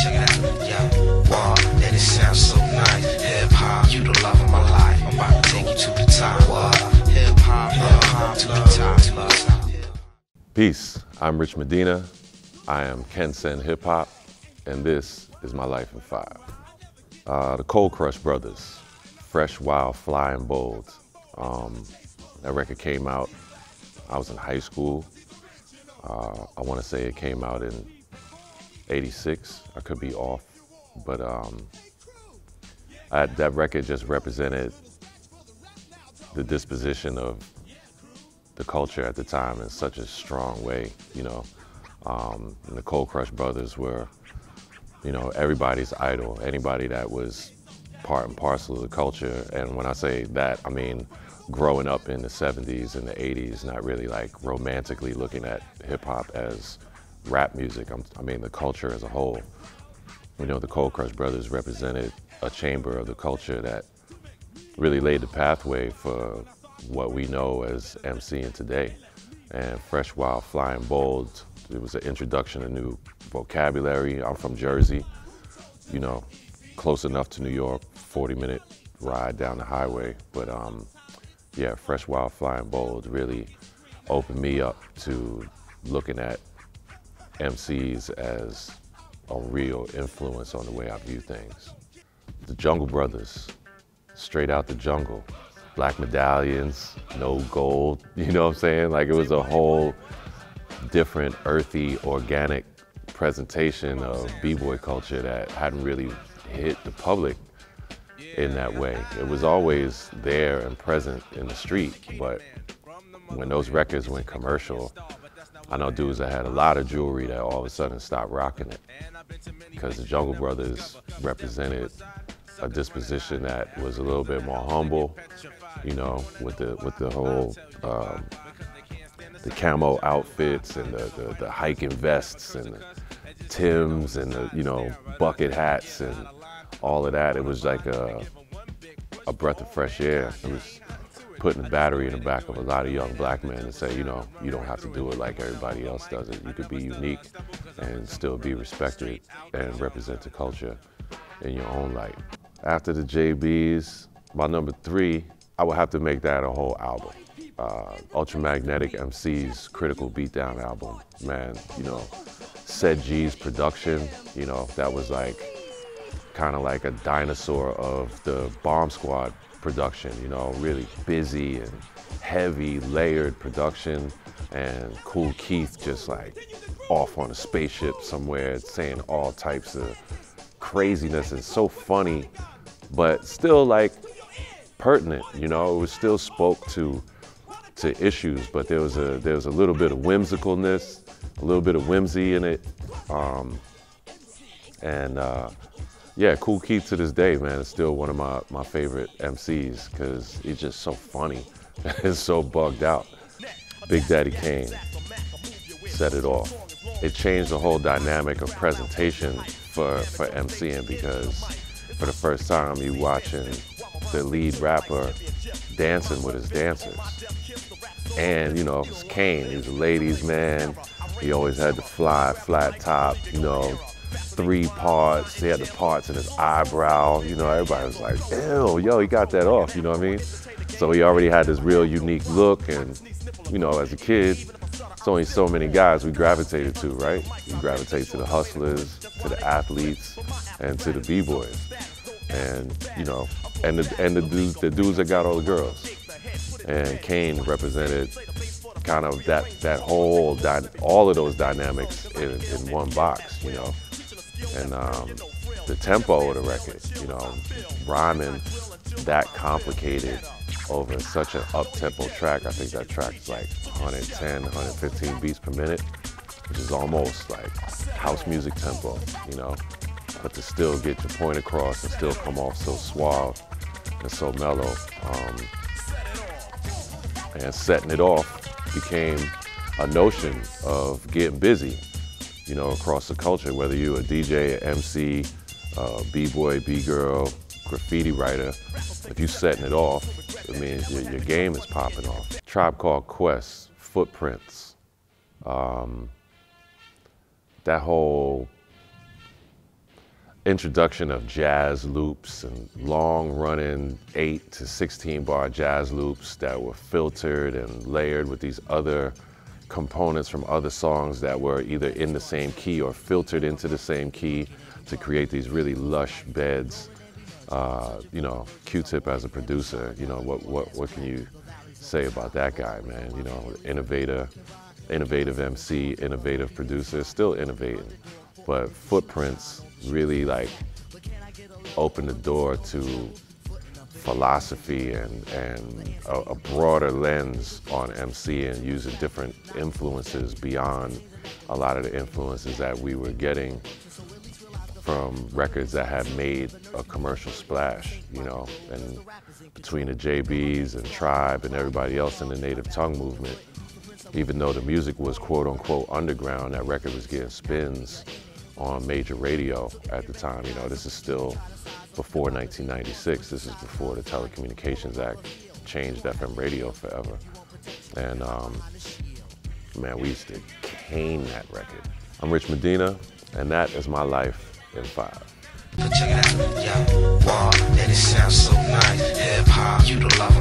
check it out. Yeah, wow, that it sounds so nice. Hip hop, you the love of my life. I'm about to take you to the top. Wow, hip hop, to the top, to the top. Peace, I'm Rich Medina. I am Ken Sen Hip Hop, and this is my life in 5. The Cold Crush Brothers, Fresh, Wild, Fly, and Bold. That record came out, I was in high school. I want to say it came out in '86. I could be off, but that record just represented the disposition of the culture at the time in such a strong way, you know. And the Cold Crush Brothers were, you know, everybody's idol, anybody that was part and parcel of the culture. And when I say that, I mean growing up in the 70s and the 80s, not really like romantically looking at hip hop as rap music. I mean the culture as a whole. You know, the Cold Crush Brothers represented a chamber of the culture that really laid the pathway for what we know as MCing today. And Fresh, Wild, Fly, and Bold, it was an introduction to new vocabulary. I'm from Jersey, you know, close enough to New York, 40-minute ride down the highway. But yeah, Fresh, Wild, Fly, and Bold really opened me up to looking at MCs as a real influence on the way I view things. The Jungle Brothers, straight out the jungle. Black medallions, no gold, you know what I'm saying? Like it was a whole different, earthy, organic presentation of b-boy culture that hadn't really hit the public in that way. It was always there and present in the street, but when those records went commercial, I know dudes that had a lot of jewelry that all of a sudden stopped rocking it because the Jungle Brothers represented a disposition that was a little bit more humble, you know, with the whole the camo outfits and the hiking vests and the Timbs and the, you know, bucket hats and all of that. It was like a breath of fresh air. It was putting a battery in the back of a lot of young black men and say, you know, you don't have to do it like everybody else does it. You could be unique and still be respected and represent the culture in your own light. After the JBs, my number 3, I would have to make that a whole album. Ultramagnetic MC's Critical Beatdown album, man, you know, Said G's production, you know, that was like, kind of like a dinosaur of the Bomb Squad production, you know, really busy and heavy, layered production, and Kool Keith just like off on a spaceship somewhere saying all types of craziness and so funny, but still like pertinent, you know. It was still spoke to issues, but there was a little bit of whimsicalness, a little bit of whimsy in it, yeah, Kool Keith to this day, man, is still one of my favorite MCs because he's just so funny and so bugged out. Big Daddy Kane set it off. It changed the whole dynamic of presentation for MCing because for the first time you watching the lead rapper dancing with his dancers. And, you know, it was Kane, he was a ladies' man. He always had the flat top, you know, 3 parts. He had the parts in his eyebrow. You know, everybody was like, ew, yo, he got that off, you know what I mean? So he already had this real unique look, and, you know, as a kid, it's only so many guys we gravitated to, right? We gravitate to the hustlers, to the athletes, and to the b-boys. And, you know, and the dudes that got all the girls. And Kane represented kind of that whole, all of those dynamics in one box, you know. And the tempo of the record, you know, rhyming that complicated over such an up-tempo track. I think that track is like 110, 115 beats per minute, which is almost like house music tempo, you know. But to still get your point across and still come off so suave and so mellow. And setting it off became a notion of getting busy, you know, across the culture, whether you're a DJ, an MC, b-boy, b-girl, graffiti writer. If you're setting it off, it means your game is popping off. Tribe Called Quest, Footprints, that whole introduction of jazz loops and long-running 8 to 16-bar jazz loops that were filtered and layered with these other components from other songs that were either in the same key or filtered into the same key to create these really lush beds. You know, Q-Tip as a producer, you know, what can you say about that guy, man? You know, innovative MC, innovative producer, still innovating, but Footprints really like opened the door to philosophy and a broader lens on MC and using different influences beyond a lot of the influences that we were getting from records that had made a commercial splash, you know, and between the JBs and Tribe and everybody else in the Native Tongue movement, even though the music was quote unquote underground, that record was getting spins on major radio at the time. You know, this is still before 1996. This is before the Telecommunications Act changed FM radio forever. And man, we used to cane that record. I'm Rich Medina, and that is my life in 5. Check it out, yo, wow, that it sounds so nice. Hip hop, you the love